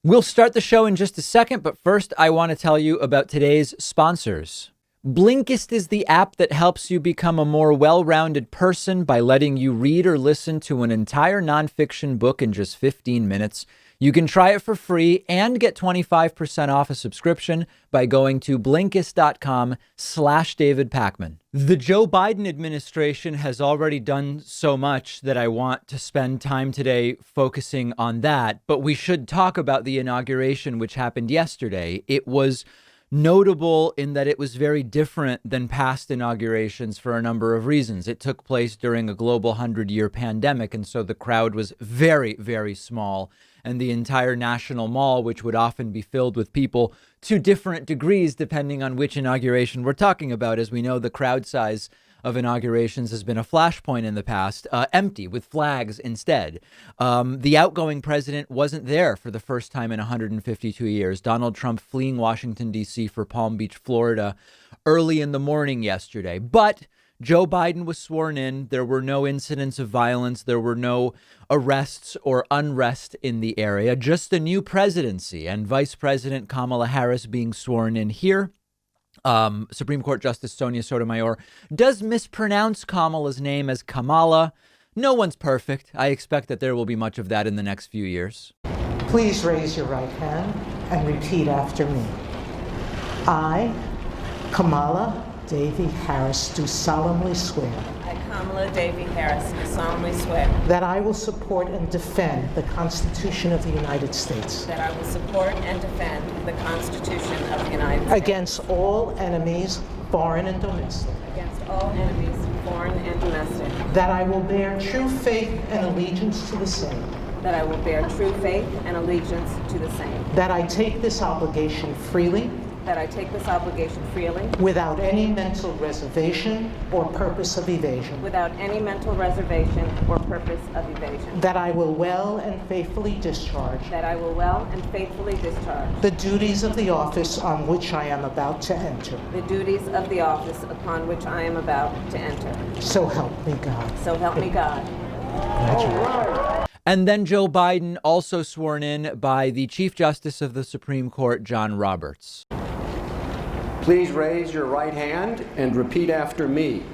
We'll start the show in just a second, but first I want to tell you about today's sponsors. Blinkist is the app that helps you become a more well-rounded person by letting you read or listen to an entire nonfiction book in just 15 minutes. You can try it for free and get 25% off a subscription by going to Blinkist.com/David Pakman. The Joe Biden administration has already done so much that I want to spend time today focusing on that. But we should talk about the inauguration, which happened yesterday. It was notable in that it was very different than past inaugurations for a number of reasons. It took place during a global 100-year pandemic, and so the crowd was very, very small. And the entire National Mall, which would often be filled with people to different degrees, depending on which inauguration we're talking about. As we know, the crowd size of inaugurations has been a flashpoint in the past, empty with flags instead. The outgoing president wasn't there for the first time in 152 years. Donald Trump fleeing Washington, D.C. for Palm Beach, Florida, early in the morning yesterday. But Joe Biden was sworn in. There were no incidents of violence. There were no arrests or unrest in the area, just a new presidency and Vice President Kamala Harris being sworn in here. Supreme Court Justice Sonia Sotomayor does mispronounce Kamala's name as Kamala. No one's perfect. I expect that there will be much of that in the next few years. Please raise your right hand and repeat after me. I, Kamala Davy Harris, do solemnly swear. I, Kamala Davy Harris, do solemnly swear. That I will support and defend the Constitution of the United States. That I will support and defend the Constitution of the United States. Against all enemies, foreign and domestic. Against all enemies, foreign and domestic. That I will bear true faith and allegiance to the same. That I will bear true faith and allegiance to the same. That I take this obligation freely. That I take this obligation freely. Without any mental reservation or purpose of evasion. Without any mental reservation or purpose of evasion. That I will well and faithfully discharge. That I will well and faithfully discharge. The duties of the office on which I am about to enter. The duties of the office upon which I am about to enter. So help me God. So help me God. Congratulations. And then Joe Biden also sworn in by the Chief Justice of the Supreme Court, John Roberts. Please raise your right hand and repeat after me.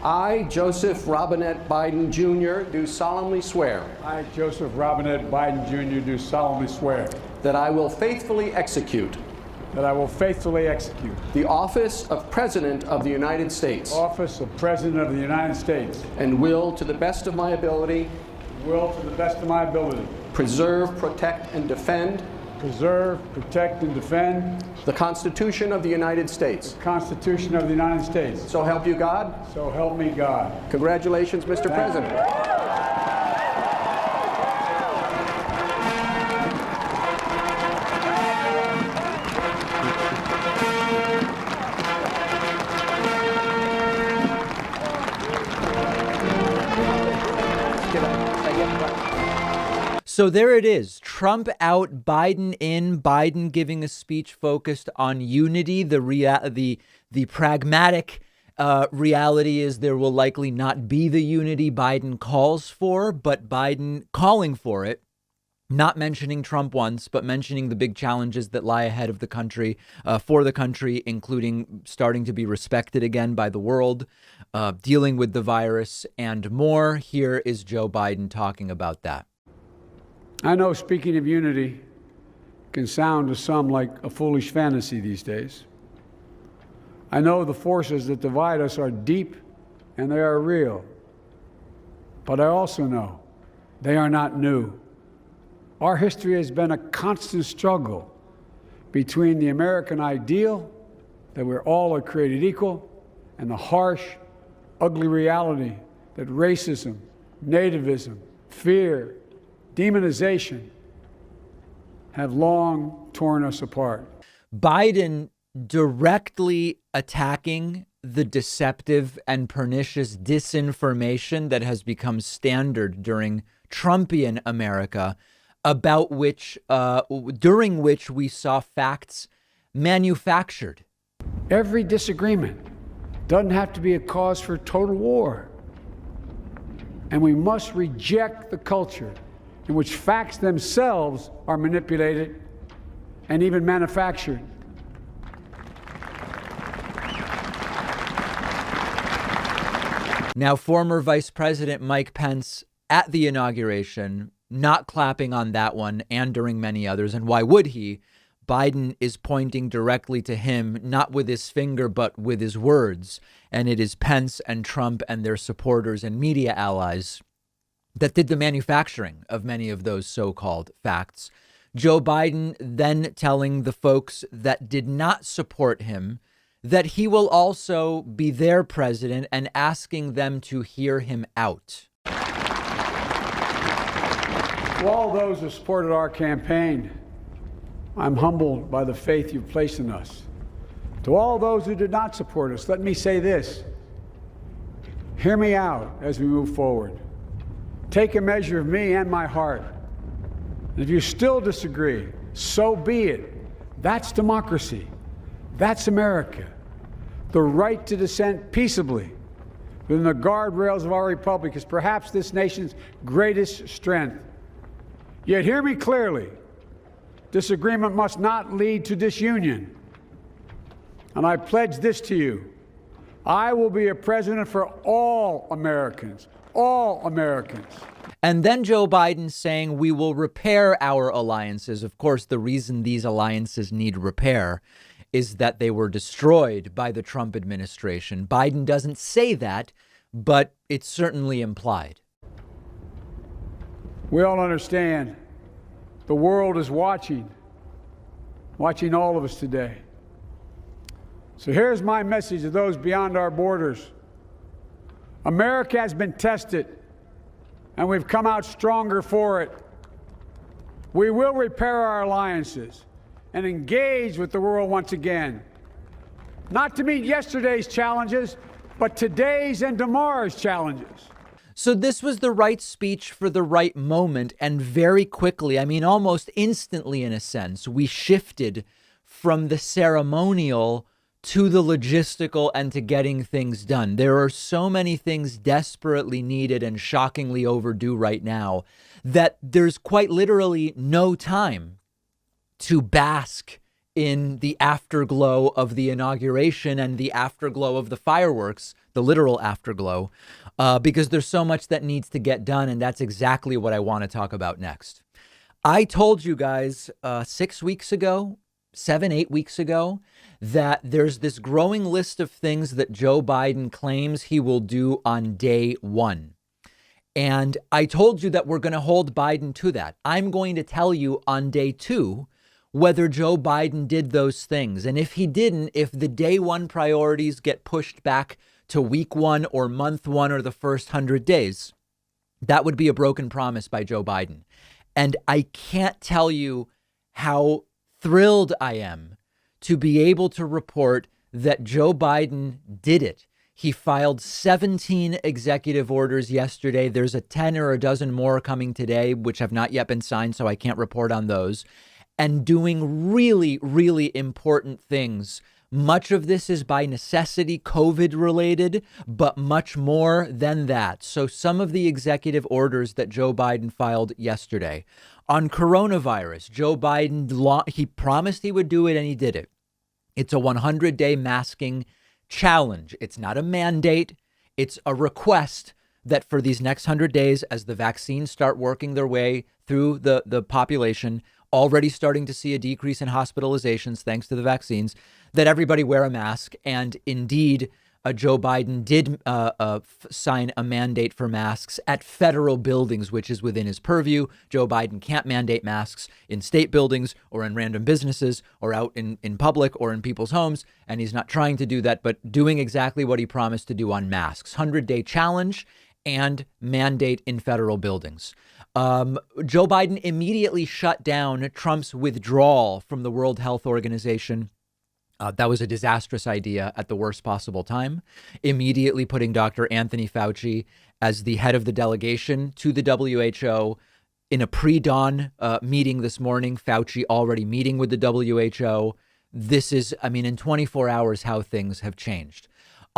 I, Joseph Robinette Biden Jr., do solemnly swear. I, Joseph Robinette Biden Jr., do solemnly swear. That I will faithfully execute. That I will faithfully execute. The office of President of the United States. Office of President of the United States. And will, to the best of my ability. Will, to the best of my ability. Preserve, protect, and defend. Preserve, protect, and defend. The Constitution of the United States. The Constitution of the United States. So help you God. So help me God. Congratulations, Mr. President. So there it is. Trump out, Biden in, Biden giving a speech focused on unity. The pragmatic reality is there will likely not be the unity Biden calls for, but Biden calling for it, not mentioning Trump once, but mentioning the big challenges that lie ahead of the country, for the country, including starting to be respected again by the world, dealing with the virus and more. Here is Joe Biden talking about that. I know speaking of unity can sound to some like a foolish fantasy these days. I know the forces that divide us are deep and they are real. But I also know they are not new. Our history has been a constant struggle between the American ideal that we're all are created equal and the harsh, ugly reality that racism, nativism, fear, demonization have long torn us apart. Biden directly attacking the deceptive and pernicious disinformation that has become standard during Trumpian America, about which, during which we saw facts manufactured. Every disagreement doesn't have to be a cause for total war. And we must reject the culture in which facts themselves are manipulated and even manufactured. Now, former Vice President Mike Pence at the inauguration, not clapping on that one and during many others. And why would he? Biden is pointing directly to him, not with his finger, but with his words. And it is Pence and Trump and their supporters and media allies that did the manufacturing of many of those so-called facts. Joe Biden then telling the folks that did not support him that he will also be their president and asking them to hear him out. To all those who supported our campaign, I'm humbled by the faith you've placed in us. To all those who did not support us, let me say this. Hear me out as we move forward. Take a measure of me and my heart. And if you still disagree, so be it. That's democracy. That's America. The right to dissent peaceably within the guardrails of our republic is perhaps this nation's greatest strength. Yet hear me clearly. Disagreement must not lead to disunion. And I pledge this to you. I will be a president for all Americans. All Americans. And then Joe Biden saying we will repair our alliances. Of course, the reason these alliances need repair is that they were destroyed by the Trump administration. Biden doesn't say that, but it's certainly implied. We all understand the world is watching all of us today. So here's my message to those beyond our borders. America has been tested, and we've come out stronger for it. We will repair our alliances and engage with the world once again, not to meet yesterday's challenges, but today's and tomorrow's challenges. So this was the right speech for the right moment. And very quickly, I mean, almost instantly, in a sense, we shifted from the ceremonial to the logistical and to getting things done. There are so many things desperately needed and shockingly overdue right now that there's quite literally no time to bask in the afterglow of the inauguration and the afterglow of the fireworks, the literal afterglow, because there's so much that needs to get done. And that's exactly what I want to talk about next. I told you guys 6 weeks ago, 7-8 weeks ago, that there's this growing list of things that Joe Biden claims he will do on day one. And I told you that we're going to hold Biden to that. I'm going to tell you on day two whether Joe Biden did those things. And if he didn't, if the day one priorities get pushed back to week one or month one or the first 100 days, that would be a broken promise by Joe Biden. And I can't tell you how thrilled I am to be able to report that Joe Biden did it. He filed 17 executive orders yesterday. There's a 10 or a dozen more coming today, which have not yet been signed, so I can't report on those. And doing really, really important things. Much of this is by necessity COVID related, but much more than that. So some of the executive orders that Joe Biden filed yesterday on coronavirus, Joe Biden, he promised he would do it and he did it. It's a 100-day masking challenge. It's not a mandate. It's a request that for these next 100 days, as the vaccines start working their way through the population, already starting to see a decrease in hospitalizations thanks to the vaccines, that everybody wear a mask. And indeed, Joe Biden did sign a mandate for masks at federal buildings, which is within his purview. Joe Biden can't mandate masks in state buildings or in random businesses or out in public or in people's homes. And he's not trying to do that, but doing exactly what he promised to do on masks. 100-day challenge and mandate in federal buildings. Joe Biden immediately shut down Trump's withdrawal from the World Health Organization. That was a disastrous idea at the worst possible time. Immediately putting Dr. Anthony Fauci as the head of the delegation to the WHO. In a pre-dawn meeting this morning, Fauci already meeting with the WHO. This is, I mean, in 24 hours, how things have changed.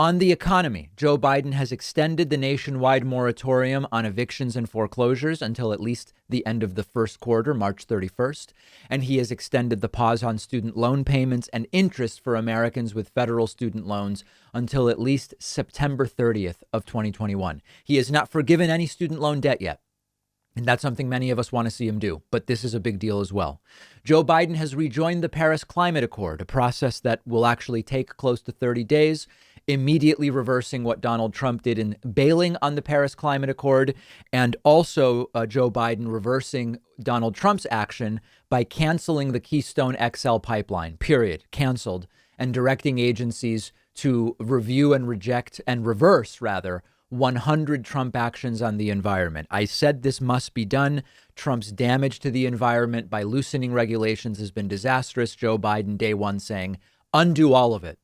On the economy, Joe Biden has extended the nationwide moratorium on evictions and foreclosures until at least the end of the first quarter, March 31st. And he has extended the pause on student loan payments and interest for Americans with federal student loans until at least September 30th of 2021. He has not forgiven any student loan debt yet. And that's something many of us want to see him do. But this is a big deal as well. Joe Biden has rejoined the Paris Climate Accord, a process that will actually take close to 30 days, immediately reversing what Donald Trump did in bailing on the Paris Climate Accord, and also Joe Biden reversing Donald Trump's action by canceling the Keystone XL pipeline, period, canceled, and directing agencies to review and reject and reverse, rather, 100 Trump actions on the environment. I said this must be done. Trump's damage to the environment by loosening regulations has been disastrous. Joe Biden, day one, saying, undo all of it.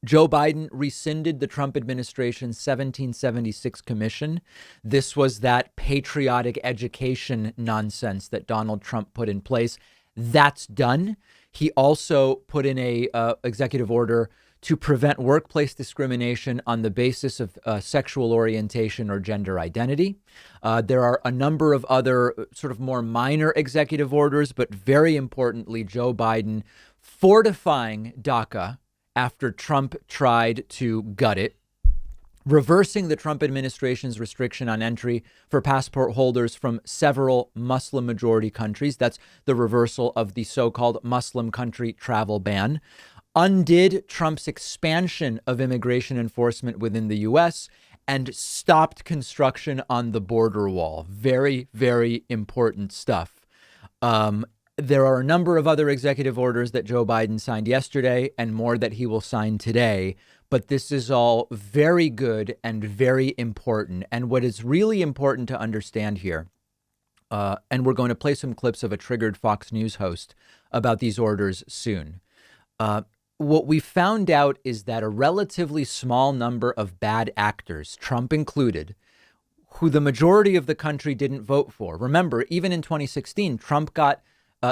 Joe Biden rescinded the Trump administration's 1776 commission. This was that patriotic education nonsense that Donald Trump put in place. That's done. He also put in a executive order to prevent workplace discrimination on the basis of sexual orientation or gender identity. There are a number of other sort of more minor executive orders, but very importantly, Joe Biden fortifying DACA after Trump tried to gut it, reversing the Trump administration's restriction on entry for passport holders from several Muslim majority countries. That's the reversal of the so-called Muslim country travel ban. Undid Trump's expansion of immigration enforcement within the U.S. and stopped construction on the border wall. Very, very important stuff. There are a number of other executive orders that Joe Biden signed yesterday and more that he will sign today. But this is all very good and very important. And what is really important to understand here, and we're going to play some clips of a triggered Fox News host about these orders soon. What we found out is that a relatively small number of bad actors, Trump included, who the majority of the country didn't vote for. Remember, even in 2016, Trump got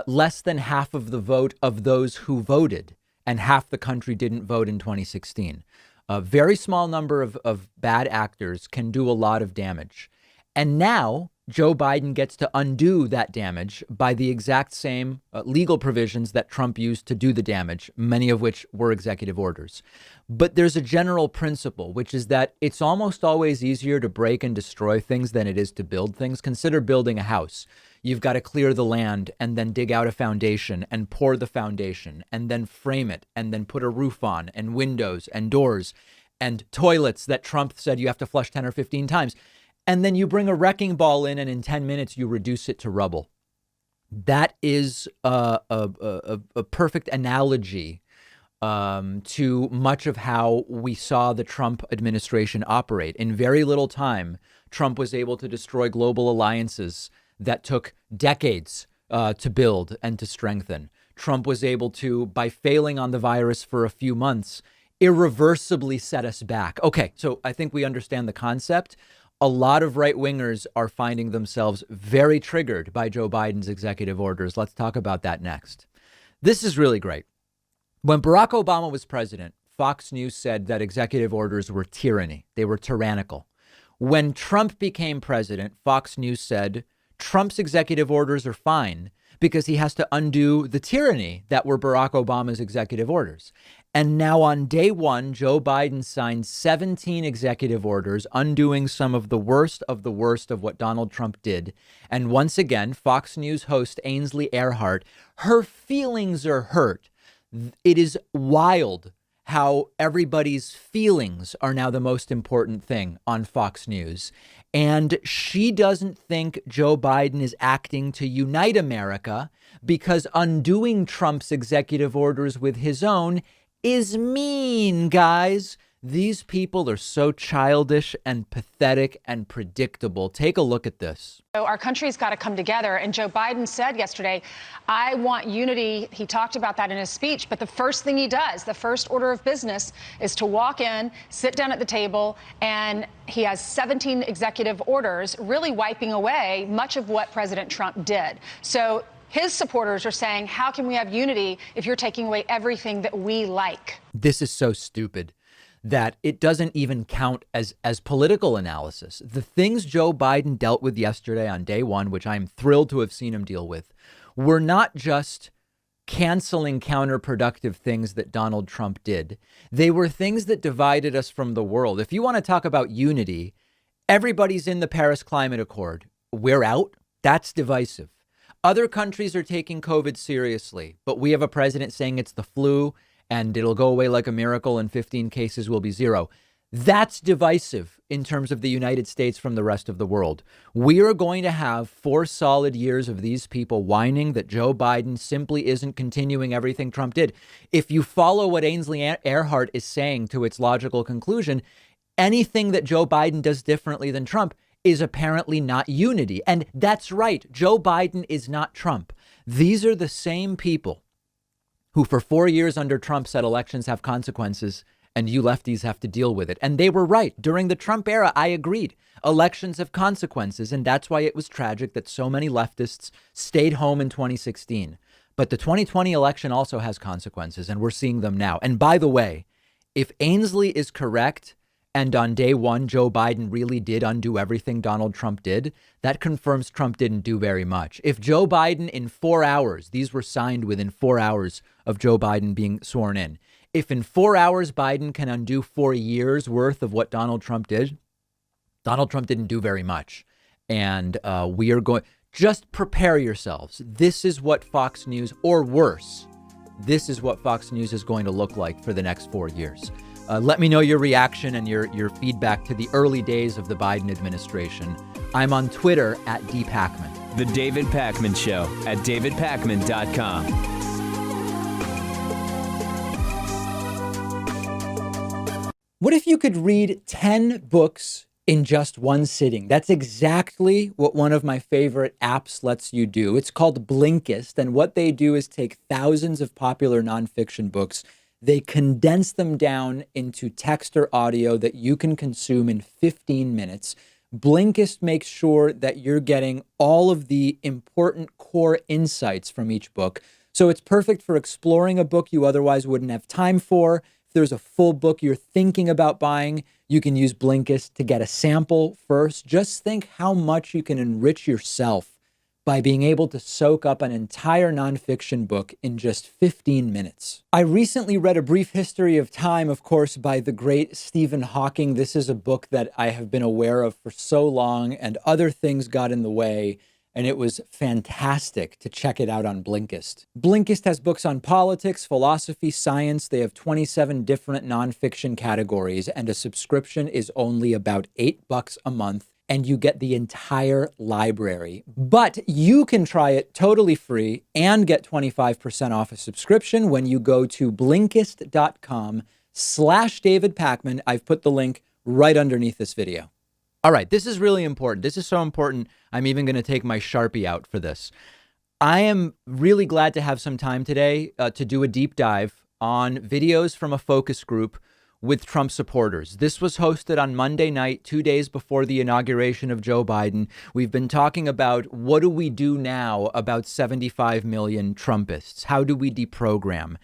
less than half of the vote of those who voted, and half the country didn't vote in 2016. A very small number of bad actors can do a lot of damage. And now Joe Biden gets to undo that damage by the exact same legal provisions that Trump used to do the damage, many of which were executive orders. But there's a general principle, which is that it's almost always easier to break and destroy things than it is to build things. Consider building a house. You've got to clear the land and then dig out a foundation and pour the foundation and then frame it and then put a roof on and windows and doors and toilets that Trump said you have to flush 10 or 15 times. And then you bring a wrecking ball in and in 10 minutes you reduce it to rubble. That is a perfect analogy to much of how we saw the Trump administration operate. In very little time, Trump was able to destroy global alliances that took decades to build and to strengthen. Trump was able to, by failing on the virus for a few months, irreversibly set us back. Okay, so I think we understand the concept. A lot of right wingers are finding themselves very triggered by Joe Biden's executive orders. Let's talk about that next. This is really great. When Barack Obama was president, Fox News said that executive orders were tyranny. They were tyrannical. When Trump became president, Fox News said Trump's executive orders are fine because he has to undo the tyranny that were Barack Obama's executive orders. And now on day one, Joe Biden signed 17 executive orders, undoing some of the worst of what Donald Trump did. And once again, Fox News host Ainsley Earhardt, her feelings are hurt. It is wild how everybody's feelings are now the most important thing on Fox News. And she doesn't think Joe Biden is acting to unite America because undoing Trump's executive orders with his own is mean, guys. These people are so childish and pathetic and predictable. Take a look at this. So our country's got to come together. And Joe Biden said yesterday, I want unity. He talked about that in his speech. But the first thing he does, the first order of business, is to walk in, sit down at the table, and he has 17 executive orders, really wiping away much of what President Trump did. So his supporters are saying, how can we have unity if you're taking away everything that we like? This is so stupid. that it doesn't even count as political analysis. The things Joe Biden dealt with yesterday on day one, which I'm thrilled to have seen him deal with, were not just canceling counterproductive things that Donald Trump did. They were things that divided us from the world. If you want to talk about unity, everybody's in the Paris Climate Accord. We're out. That's divisive. Other countries are taking COVID seriously, but we have a president saying it's the flu and it'll go away like a miracle and 15 cases will be zero. That's divisive in terms of the United States from the rest of the world. We are going to have 4 solid years of these people whining that Joe Biden simply isn't continuing everything Trump did. If you follow what Ainsley Earhardt is saying to its logical conclusion, anything that Joe Biden does differently than Trump is apparently not unity. And that's right. Joe Biden is not Trump. These are the same people who for 4 years under Trump said elections have consequences and you lefties have to deal with it. And they were right. During the Trump era, I agreed. Elections have consequences. And that's why it was tragic that so many leftists stayed home in 2016. But the 2020 election also has consequences, and we're seeing them now. And by the way, if Ainsley is correct, and on day one, Joe Biden really did undo everything Donald Trump did, that confirms Trump didn't do very much. If Joe Biden in 4 hours, these were signed within 4 hours of Joe Biden being sworn in. If in 4 hours Biden can undo 4 years worth of what Donald Trump did, Donald Trump didn't do very much. And we are going, just prepare yourselves. This is what Fox News, or worse, this is what Fox News is going to look like for the next 4 years. Let me know your reaction and your feedback to the early days of the Biden administration. I'm on Twitter at @DPakman. The David Pakman Show at davidpakman.com. What if you could read 10 books in just one sitting? That's exactly what one of my favorite apps lets you do. It's called Blinkist. And what they do is take thousands of popular nonfiction books. They condense them down into text or audio that you can consume in 15 minutes. Blinkist makes sure that you're getting all of the important core insights from each book. So it's perfect for exploring a book you otherwise wouldn't have time for. If there's a full book you're thinking about buying, you can use Blinkist to get a sample first. Just think how much you can enrich yourself by being able to soak up an entire nonfiction book in just 15 minutes. I recently read A Brief History of Time, of course, by the great Stephen Hawking. This is a book that I have been aware of for so long, and other things got in the way, and it was fantastic to check it out on Blinkist. Blinkist has books on politics, philosophy, science. They have 27 different nonfiction categories, and a subscription is only about $8 a month. And you get the entire library. But you can try it totally free and get 25% off a subscription when you go to Blinkist.com/David Pakman. I've put the link right underneath this video. All right, this is really important. This is so important, I'm even going to take my Sharpie out for this. I am really glad to have some time today to do a deep dive on videos from a focus group with Trump supporters. This was hosted on Monday night, 2 days before the inauguration of Joe Biden. We've been talking about what do we do now about 75 million Trumpists? How do we deprogram?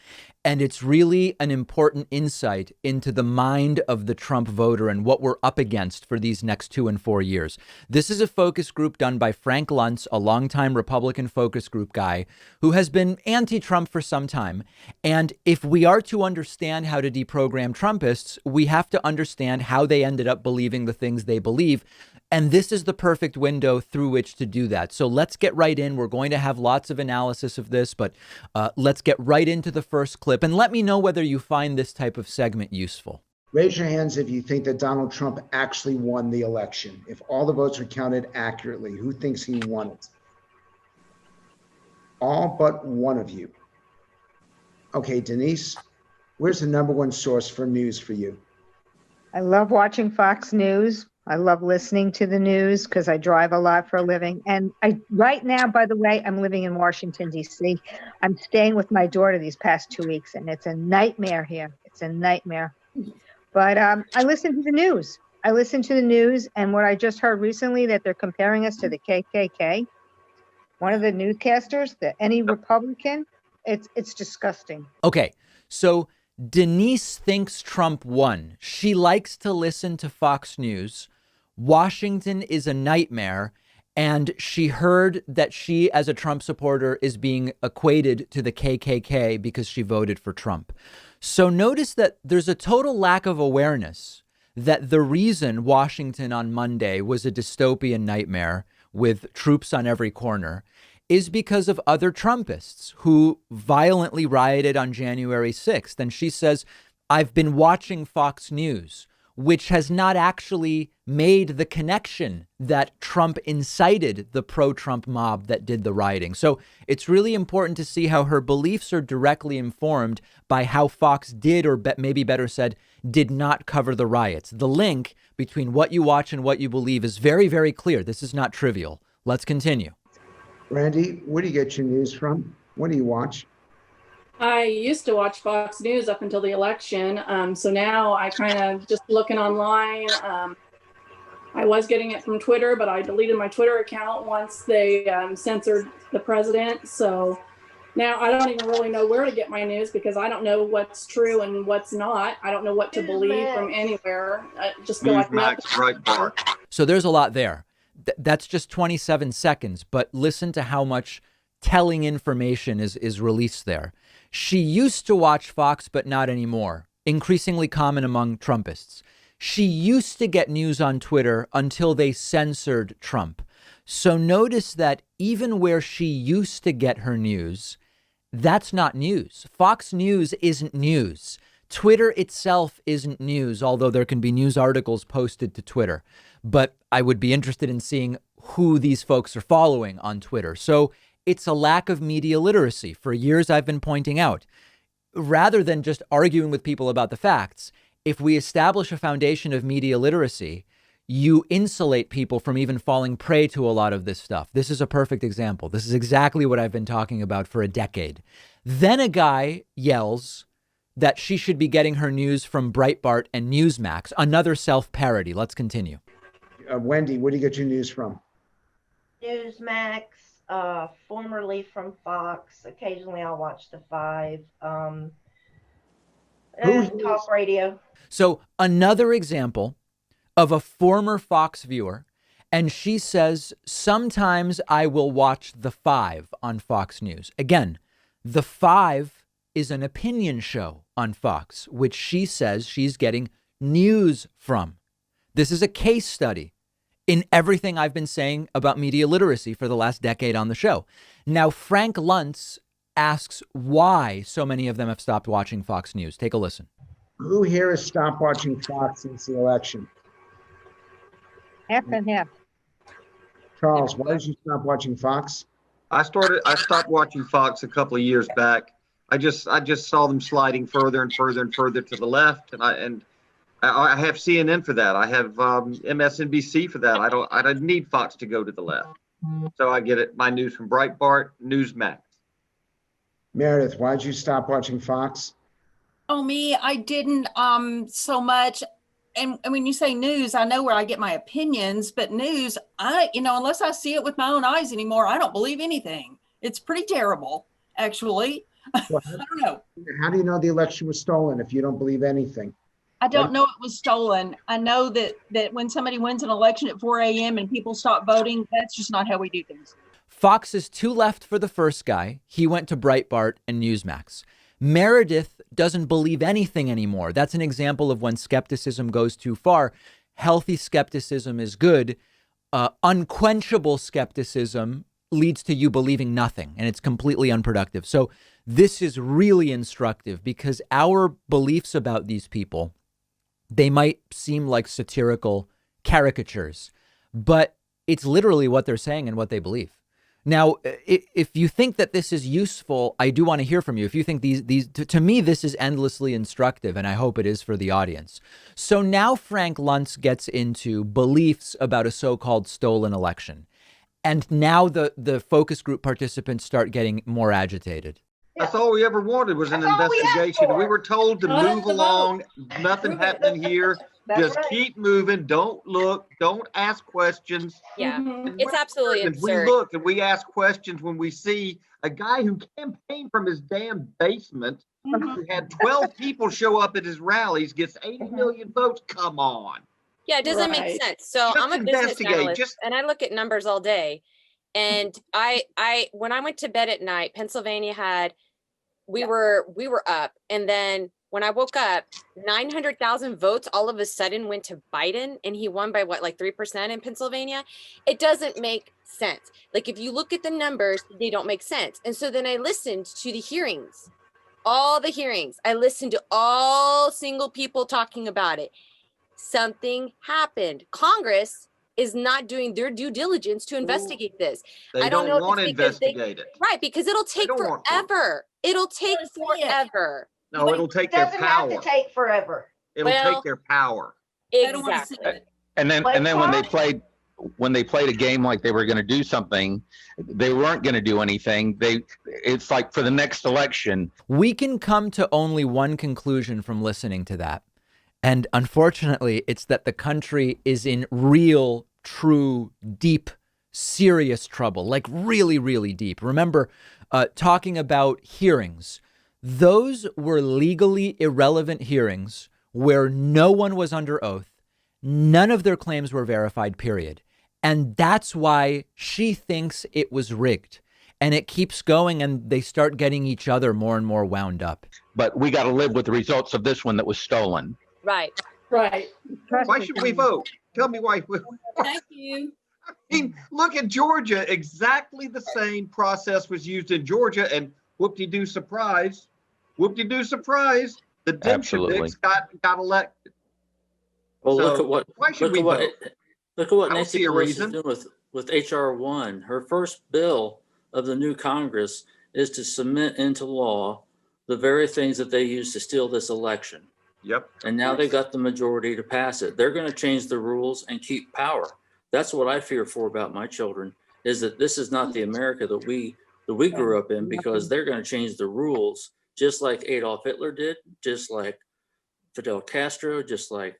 And it's really an important insight into the mind of the Trump voter and what we're up against for these next 2 and 4 years. This is a focus group done by Frank Luntz, a longtime Republican focus group guy who has been anti-Trump for some time. And if we are to understand how to deprogram Trumpists, we have to understand how they ended up believing the things they believe. And this is the perfect window through which to do that. So let's get right in. We're going to have lots of analysis of this, but let's get right into the first clip. And let me know whether you find this type of segment useful. Raise your hands if you think that Donald Trump actually won the election. If all the votes were counted accurately, who thinks he won it? All but one of you. Okay, Denise, where's the #1 source for news for you? I love watching Fox News. I love listening to the news because I drive a lot for a living. And right now, by the way, I'm living in Washington, D.C. I'm staying with my daughter these past 2 weeks, and it's a nightmare here. It's a nightmare. But I listen to the news. And what I just heard recently, that they're comparing us to the KKK. One of the newscasters, any Republican, it's disgusting. Okay, so Denise thinks Trump won. She likes to listen to Fox News. Washington is a nightmare. And she heard that she, as a Trump supporter, is being equated to the KKK because she voted for Trump. So notice that there's a total lack of awareness that the reason Washington on Monday was a dystopian nightmare with troops on every corner is because of other Trumpists who violently rioted on January 6th. And she says, I've been watching Fox News, which has not actually made the connection that Trump incited the pro-Trump mob that did the rioting. So it's really important to see how her beliefs are directly informed by how Fox did, or maybe better said, did not cover the riots. The link between what you watch and what you believe is very, very clear. This is not trivial. Let's continue. Randy, where do you get your news from? What do you watch? I used to watch Fox News up until the election. So now I kind of just looking online. I was getting it from Twitter, but I deleted my Twitter account once they censored the president. So now I don't even really know where to get my news because I don't know what's true and what's not. I don't know what to believe from anywhere. I just feel like nothing. So there's a lot there. That's just 27 seconds, but listen to how much telling information is released there. She used to watch Fox, but not anymore. Increasingly common among Trumpists. She used to get news on Twitter until they censored Trump. So notice that even where she used to get her news, that's not news. Fox News isn't news. Twitter itself isn't news, although there can be news articles posted to Twitter. But I would be interested in seeing who these folks are following on Twitter. So it's a lack of media literacy. For years, I've been pointing out, rather than just arguing with people about the facts, if we establish a foundation of media literacy, you insulate people from even falling prey to a lot of this stuff. This is a perfect example. This is exactly what I've been talking about for a decade. Then a guy yells that she should be getting her news from Breitbart and Newsmax, another self-parody. Let's continue. Wendy, where do you get your news from? Newsmax, formerly from Fox. Occasionally I'll watch the 5. Talk radio. So another example of a former Fox viewer, and she says, sometimes I will watch the 5 on Fox News. Again, the 5 is an opinion show on Fox, which she says she's getting news from. This is a case study in everything I've been saying about media literacy for the last decade on the show. Now, Frank Luntz asks why so many of them have stopped watching Fox News. Take a listen. Who here has stopped watching Fox since the election? Half and half. Charles, why did you stop watching Fox? I stopped watching Fox a couple of years back. I just saw them sliding further and further and further to the left, and I have CNN for that. I have MSNBC for that. I don't need Fox to go to the left. So I get my news from Breitbart, Newsmax. Meredith, why did you stop watching Fox? Oh, me, I didn't so much. And when you say news, I know where I get my opinions, but news, unless I see it with my own eyes anymore, I don't believe anything. It's pretty terrible, actually. Well, I don't know. How do you know the election was stolen if you don't believe anything? I don't know it was stolen. I know that when somebody wins an election at 4 a.m. and people stop voting, that's just not how we do things. Fox is too left for the first guy. He went to Breitbart and Newsmax. Meredith doesn't believe anything anymore. That's an example of when skepticism goes too far. Healthy skepticism is good. Unquenchable skepticism leads to you believing nothing, and it's completely unproductive. So this is really instructive because our beliefs about these people, they might seem like satirical caricatures, but it's literally what they're saying and what they believe. Now, if you think that this is useful, I do want to hear from you. If you think to me, this is endlessly instructive, and I hope it is for the audience. So now Frank Luntz gets into beliefs about a so-called stolen election. And now the focus group participants start getting more agitated. That's all we ever wanted was an That's all we asked investigation. for. We were told to Not move the vote. along. Nothing happening here. That's Just right. keep moving. Don't look. Don't ask questions. Yeah, Mhm. it's absolutely And we absurd. look and we ask questions when we see a guy who campaigned from his damn basement, who had 12 people show up at his rallies, gets 80 million votes. Come on. Yeah, it doesn't Right. make sense. So Just I'm a business investigate, analyst just- and I look at numbers all day. And I when I went to bed at night, Pennsylvania had we were up, and then when I woke up, 900,000 votes all of a sudden went to Biden, and he won by what, like 3% in Pennsylvania. It doesn't make sense. Like if you look at the numbers, they don't make sense. And so then I listened to the hearings, all the hearings. I listened to all single people talking about it. Something happened. Congress is not doing their due diligence to investigate this. They I don't know don't if want to it's because investigate it. Right, because it'll take don't want to. forever. It'll take Let's see it. forever. No, it'll take It their doesn't have power. to take forever. It'll Well- take their power. I don't want to see Exactly. it. And then Like when Carl? they played a game like they were going to do something, they weren't going to do anything. It's like for the next election. We can come to only one conclusion from listening to that. And unfortunately, it's that the country is in real, true, deep, serious trouble, like really, really deep. Remember, talking about hearings, those were legally irrelevant hearings where no one was under oath. None of their claims were verified, period. And that's why she thinks it was rigged. And it keeps going, and they start getting each other more and more wound up. But we got to live with the results of this one that was stolen. Right. Right. Why should we vote? Tell me why. Thank you. I mean, look at Georgia. Exactly the same process was used in Georgia, and whoop-de-doo surprise, the Absolutely. Dimshaviks got elected. Well, So, look at what why should we what vote? look at what I don't Nancy see a Pelosi is reason. doing with HR 1. Her first bill of the new Congress is to cement into law the very things that they used to steal this election. Yep. And now they got the majority to pass it. They're going to change the rules and keep power. That's what I fear for about my children, is that this is not the America that we grew up in, because they're going to change the rules just like Adolf Hitler did, just like Fidel Castro, just like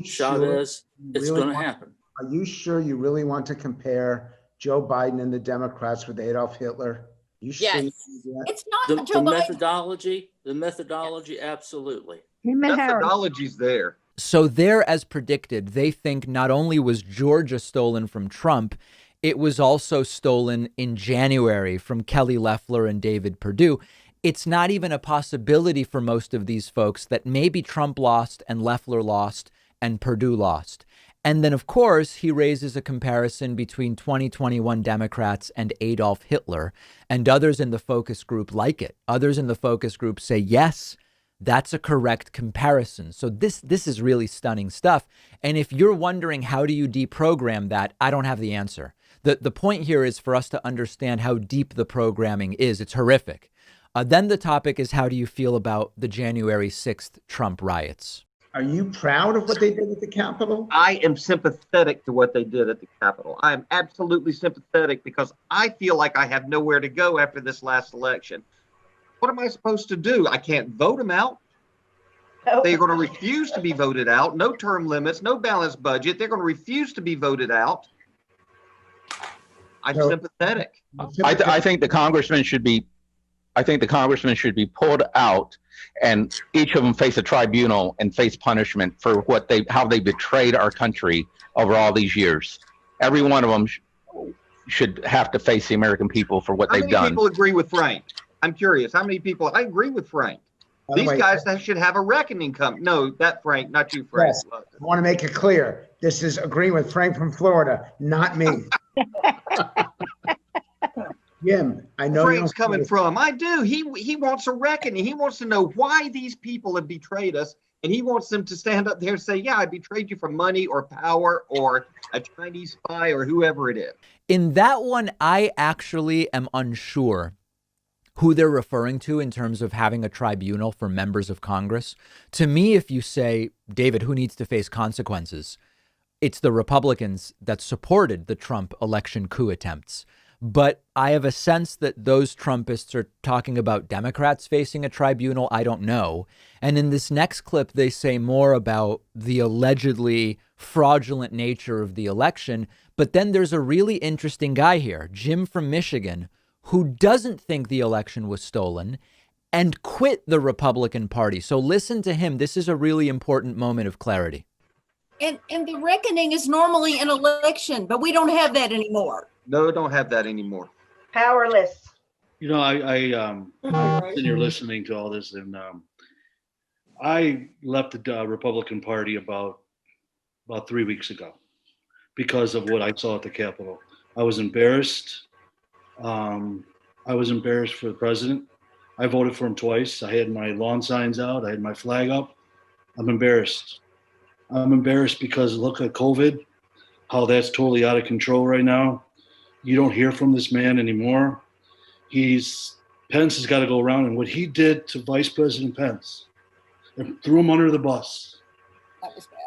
Chavez. It's going to happen. Are you sure you really want to compare Joe Biden and the Democrats with Adolf Hitler? You sure you Yes. wanna do that? It's not The Joe Biden. methodology, absolutely. Methodology's there. So there, as predicted, they think not only was Georgia stolen from Trump, it was also stolen in January from Kelly Loeffler and David Perdue. It's not even a possibility for most of these folks that maybe Trump lost and Loeffler lost and Perdue lost. And then, of course, he raises a comparison between 2021 Democrats and Adolf Hitler, and others in the focus group like it. Others in the focus group say, yes, that's a correct comparison. So this is really stunning stuff. And if you're wondering, how do you deprogram that? I don't have the answer. The point here is for us to understand how deep the programming is. It's horrific. Then the topic is, how do you feel about the January 6th Trump riots? Are you proud of what they did at the Capitol? I am sympathetic to what they did at the Capitol. I am absolutely sympathetic because I feel like I have nowhere to go after this last election. What am I supposed to do? I can't vote them out. They're going to refuse to be voted out. No term limits, no balanced budget. They're going to refuse to be voted out. I'm sympathetic. I think the congressman should be pulled out, and each of them face a tribunal and face punishment for how they betrayed our country over all these years. Every one of them should have to face the American people for what they've done. How many people agree with Frank? I'm curious. How many people? I agree with Frank. These guys that should have a reckoning come. No, that Frank, not you, Frank. Yes. I want to make it clear. This is agreeing with Frank from Florida, not me. Jim, I know Frank's coming from. I do. He wants a reckoning. He wants to know why these people have betrayed us, and he wants them to stand up there and say, "Yeah, I betrayed you for money or power or a Chinese spy or whoever it is." In that one, I actually am unsure who they're referring to in terms of having a tribunal for members of Congress. To me, if you say, David, who needs to face consequences, it's the Republicans that supported the Trump election coup attempts. But I have a sense that those Trumpists are talking about Democrats facing a tribunal. I don't know. And in this next clip, they say more about the allegedly fraudulent nature of the election. But then there's a really interesting guy here, Jim from Michigan, who doesn't think the election was stolen and quit the Republican Party. So listen to him. This is a really important moment of clarity. And the reckoning is normally an election, but we don't have that anymore. No, don't have that anymore. Powerless. You know, I'm sitting here listening to all this, and I left the Republican Party about 3 weeks ago because of what I saw at the Capitol. I was embarrassed. I was embarrassed for the president. I voted for him twice. I had my lawn signs out. I had my flag up. I'm embarrassed. I'm embarrassed because look at COVID, how that's totally out of control right now. You don't hear from this man anymore. Pence has got to go around, and what he did to Vice President Pence and threw him under the bus.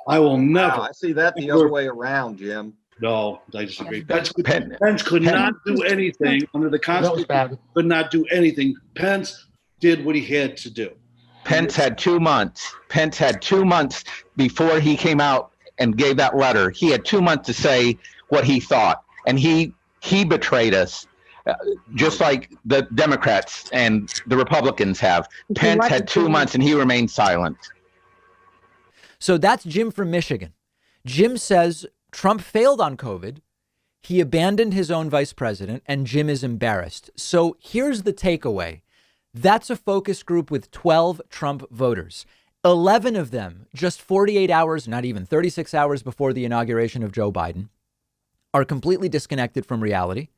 I will never. Wow, I see that the other way around, Jim. No, I disagree. Pence could not do anything under the Constitution. Could not do anything. Pence did what he had to do. Pence had 2 months. Pence had 2 months before he came out and gave that letter. He had 2 months to say what he thought, and he betrayed us, just like the Democrats and the Republicans have. Pence had 2 months, and he remained silent. So that's Jim from Michigan. Jim says Trump failed on COVID. He abandoned his own vice president, and Jim is embarrassed. So here's the takeaway. That's a focus group with 12 Trump voters. 11 of them, just 48 hours, not even 36 hours before the inauguration of Joe Biden, are completely disconnected from reality,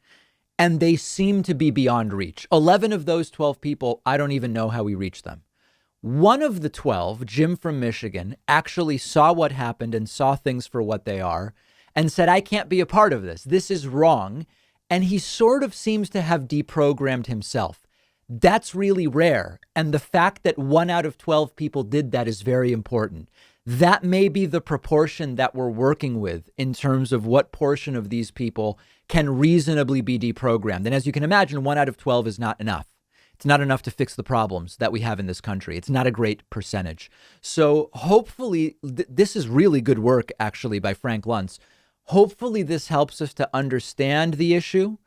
and they seem to be beyond reach. 11 of those 12 people, I don't even know how we reached them. One of the 12, Jim from Michigan, actually saw what happened and saw things for what they are and said, I can't be a part of this. This is wrong. And he sort of seems to have deprogrammed himself. That's really rare. And the fact that 1 out of 12 people did that is very important. That may be the proportion that we're working with in terms of what portion of these people can reasonably be deprogrammed. And as you can imagine, 1 out of 12 is not enough. It's not enough to fix the problems that we have in this country. It's not a great percentage. So hopefully, this is really good work, actually, by Frank Luntz. Hopefully this helps us to understand the issue.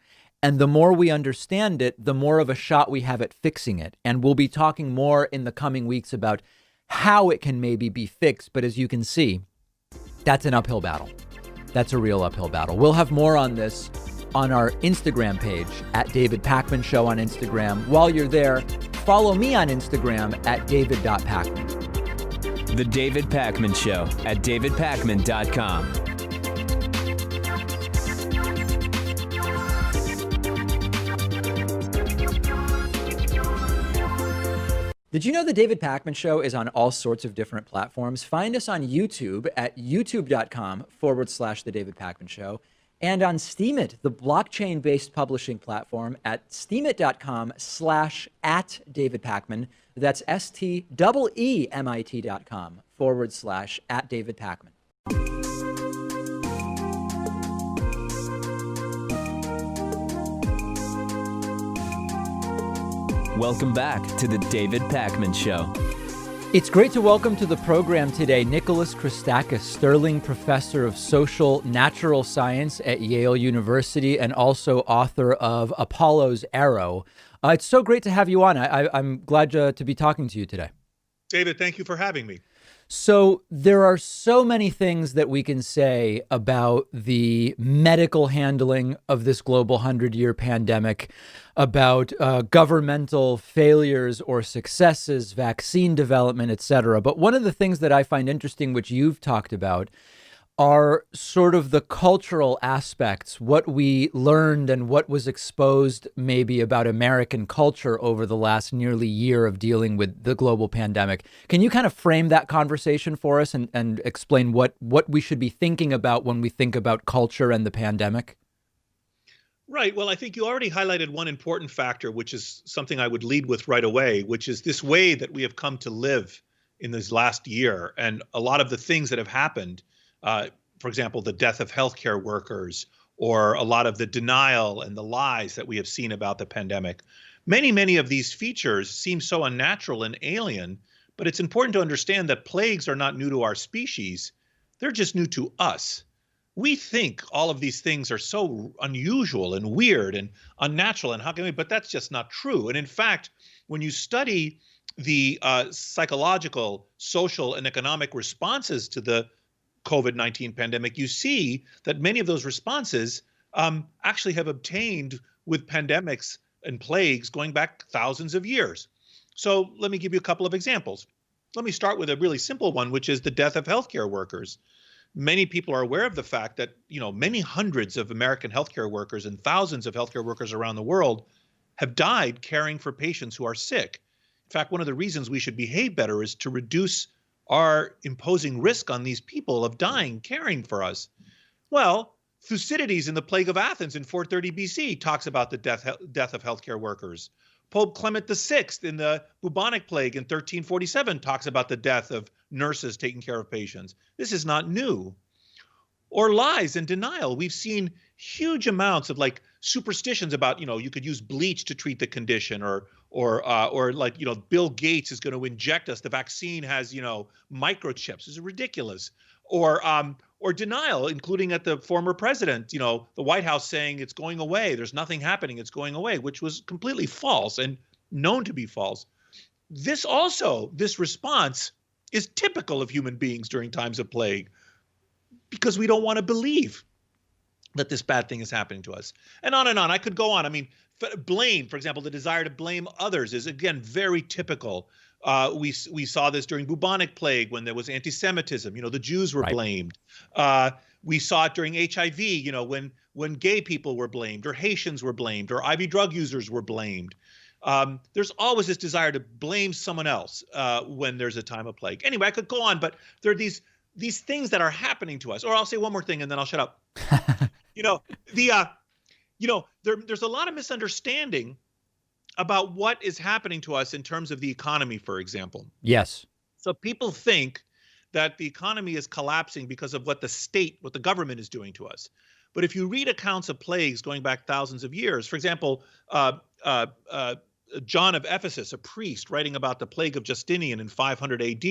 And the more we understand it, the more of a shot we have at fixing it. And we'll be talking more in the coming weeks about how it can maybe be fixed. But as you can see, that's an uphill battle. That's a real uphill battle. We'll have more on this on our Instagram page at David Pakman Show on Instagram. While you're there, follow me on Instagram at david.pakman. The David Pakman Show at davidpakman.com. Did you know the David Pakman Show is on all sorts of different platforms? Find us on YouTube at youtube.com/The David Pakman Show and on Steemit, the blockchain-based publishing platform at steemit.com/@David Pakman. That's STEEMIT.com/@David Pakman. Welcome back to the David Pakman Show. It's great to welcome to the program today Nicholas Christakis, Sterling Professor of Social Natural Science at Yale University and also author of Apollo's Arrow. It's so great to have you on. I'm glad to be talking to you today. David, thank you for having me. So there are so many things that we can say about the medical handling of this global 100-year pandemic, about governmental failures or successes, vaccine development, et cetera. But one of the things that I find interesting, which you've talked about, are sort of the cultural aspects, what we learned and what was exposed maybe about American culture over the last nearly year of dealing with the global pandemic. Can you kind of frame that conversation for us and explain what we should be thinking about when we think about culture and the pandemic? Right. Well, I think you already highlighted one important factor, which is something I would lead with right away, which is this way that we have come to live in this last year. And a lot of the things that have happened, for example, the death of healthcare workers or a lot of the denial and the lies that we have seen about the pandemic. Many of these features seem so unnatural and alien, but it's important to understand that plagues are not new to our species. They're just new to us. We think all of these things are so unusual and weird and unnatural, and how can we, but that's just not true. And in fact, when you study the psychological, social, and economic responses to the COVID-19 pandemic, you see that many of those responses actually have obtained with pandemics and plagues going back thousands of years. So let me give you a couple of examples. Let me start with a really simple one, which is the death of healthcare workers. Many people are aware of the fact that, many hundreds of American healthcare workers and thousands of healthcare workers around the world have died caring for patients who are sick. In fact, one of the reasons we should behave better is to reduce our imposing risk on these people of dying caring for us. Well, Thucydides in the Plague of Athens in 430 BC talks about the death of healthcare workers. Pope Clement VI in the bubonic plague in 1347 talks about the death of nurses taking care of patients. This is not new. Or lies and denial. We've seen huge amounts of superstitions about, you could use bleach to treat the condition, or Bill Gates is going to inject us. The vaccine has, microchips. This is ridiculous. Or denial, including at the former president, the White House saying it's going away. There's nothing happening. It's going away, which was completely false and known to be false. This response is typical of human beings during times of plague, because we don't want to believe that this bad thing is happening to us. And on. I could go on. I mean, blame, for example, the desire to blame others is, again, very typical. We saw this during bubonic plague when there was anti-Semitism. The Jews were blamed. We saw it during HIV, when gay people were blamed, or Haitians were blamed, or IV drug users were blamed. There's always this desire to blame someone else when there's a time of plague. Anyway, I could go on, but there are these things that are happening to us. Or I'll say one more thing and then I'll shut up. There's a lot of misunderstanding about what is happening to us in terms of the economy, for example. Yes. So people think that the economy is collapsing because of what the government is doing to us. But if you read accounts of plagues going back thousands of years, for example, John of Ephesus, a priest writing about the plague of Justinian in 500 AD,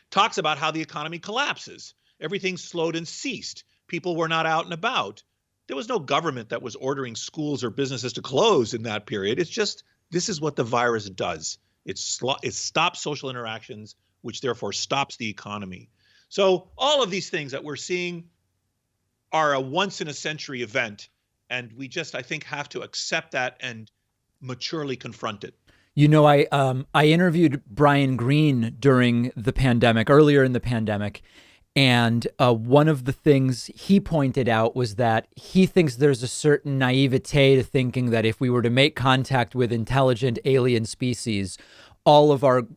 talks about how the economy collapses. Everything slowed and ceased. People were not out and about. There was no government that was ordering schools or businesses to close in that period. It's just, this is what the virus does. It stops social interactions, which therefore stops the economy. So all of these things that we're seeing are a once in a century event. And we just, I think, have to accept that and maturely confront it. I interviewed Brian Greene during the pandemic, earlier in the pandemic. And one of the things he pointed out was that he thinks there's a certain naivete to thinking that if we were to make contact with intelligent alien species, all of our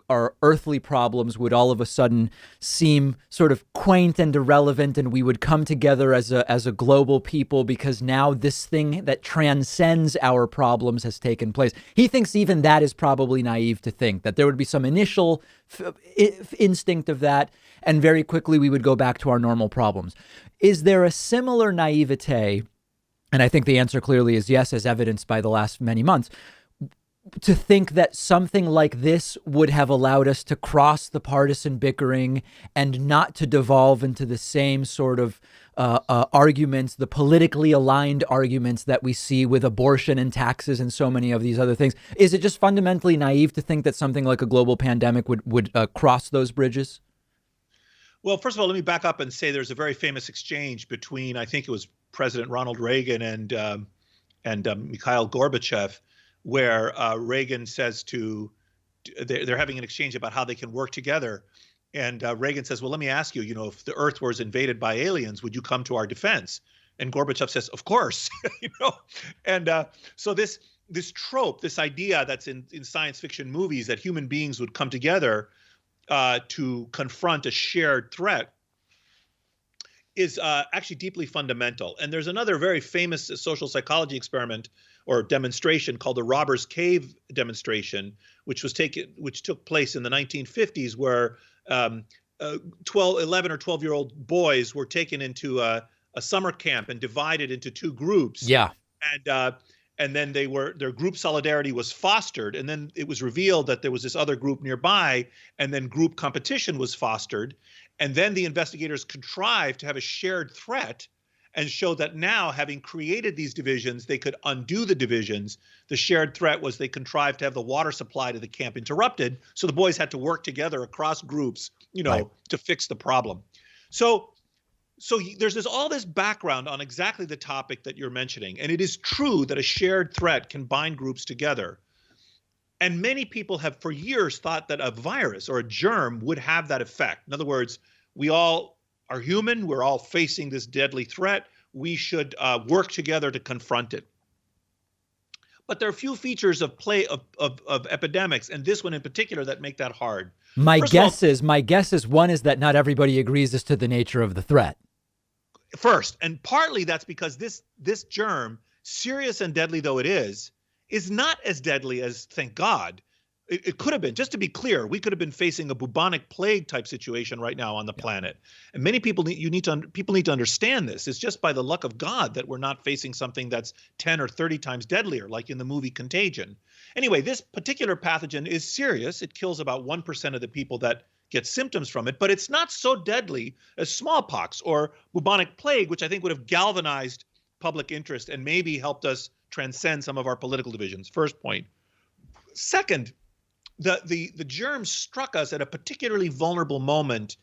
earthly problems would all of a sudden seem sort of quaint and irrelevant, and we would come together as a global people because now this thing that transcends our problems has taken place. He thinks even that is probably naive to think, that there would be some initial instinct of that, and very quickly we would go back to our normal problems. Is there a similar naivete? And I think the answer clearly is yes, as evidenced by the last many months, to think that something like this would have allowed us to cross the partisan bickering and not to devolve into the same sort of arguments, the politically aligned arguments that we see with abortion and taxes and so many of these other things. Is it just fundamentally naive to think that something like a global pandemic would cross those bridges? Well, first of all, let me back up and say there's a very famous exchange between, I think it was President Ronald Reagan and Mikhail Gorbachev, where Reagan says they're having an exchange about how they can work together. And Reagan says, well, let me ask you, if the Earth was invaded by aliens, would you come to our defense? And Gorbachev says, of course, And so this trope, this idea that's in science fiction movies that human beings would come together to confront a shared threat is actually deeply fundamental. And there's another very famous social psychology experiment or demonstration called the Robbers Cave demonstration, which took place in the 1950s, where 11 or 12-year-old boys were taken into a a summer camp and divided into two groups. Yeah. And then their group solidarity was fostered, and then it was revealed that there was this other group nearby, and then group competition was fostered, and then the investigators contrived to have a shared threat and show that now, having created these divisions, they could undo the divisions. The shared threat was they contrived to have the water supply to the camp interrupted, so the boys had to work together across groups, to fix the problem. So there's all this background on exactly the topic that you're mentioning. And it is true that a shared threat can bind groups together. And many people have for years thought that a virus or a germ would have that effect. In other words, we all are human. We're all facing this deadly threat. We should work together to confront it. But there are a few features of epidemics, and this one in particular, that make that hard. My guess is one is that not everybody agrees as to the nature of the threat. First, and partly that's because this germ, serious and deadly though it is not as deadly as, thank God, it could have been. Just to be clear, we could have been facing a bubonic plague type situation right now on the planet. And many people need to understand this. It's just by the luck of God that we're not facing something that's 10 or 30 times deadlier, like in the movie Contagion. Anyway, this particular pathogen is serious. It kills about 1% of the people that get symptoms from it, but it's not so deadly as smallpox or bubonic plague, which I think would have galvanized public interest and maybe helped us transcend some of our political divisions. First point. Second, the germ struck us at a particularly vulnerable moment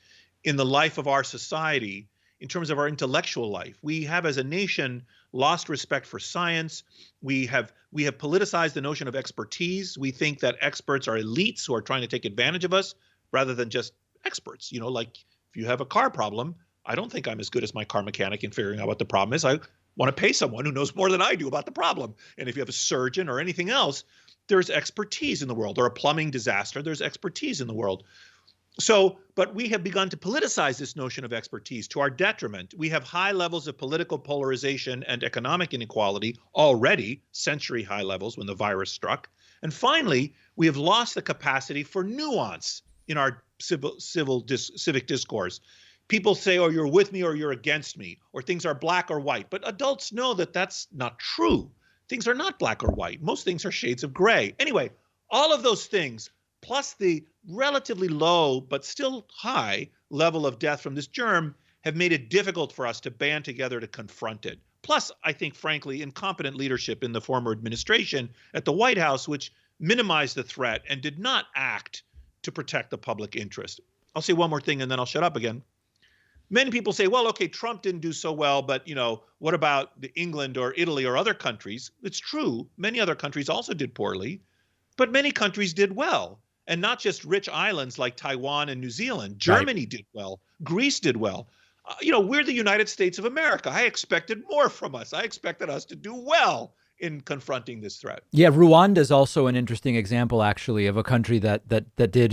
in the life of our society in terms of our intellectual life. We have, as a nation, lost respect for science. We have politicized the notion of expertise. We think that experts are elites who are trying to take advantage of us, rather than just experts. Like if you have a car problem, I don't think I'm as good as my car mechanic in figuring out what the problem is. I want to pay someone who knows more than I do about the problem. And if you have a surgeon or anything else, there's expertise in the world. Or a plumbing disaster, there's expertise in the world. But we have begun to politicize this notion of expertise to our detriment. We have high levels of political polarization and economic inequality already, century high levels when the virus struck. And finally, we have lost the capacity for nuance in our civic discourse. People say, oh, you're with me or you're against me, or things are black or white. But adults know that that's not true. Things are not black or white. Most things are shades of gray. Anyway, all of those things, plus the relatively low but still high level of death from this germ, have made it difficult for us to band together to confront it. Plus, I think, frankly, incompetent leadership in the former administration at the White House, which minimized the threat and did not act to protect the public interest. I'll say one more thing and then I'll shut up again. Many people say, well, okay, Trump didn't do so well, but what about England or Italy or other countries? It's true. Many other countries also did poorly, but many countries did well. And not just rich islands like Taiwan and New Zealand. Germany did well. Greece did well. We're the United States of America. I expected more from us. I expected us to do well in confronting this threat. Yeah, Rwanda is also an interesting example, actually, of a country that did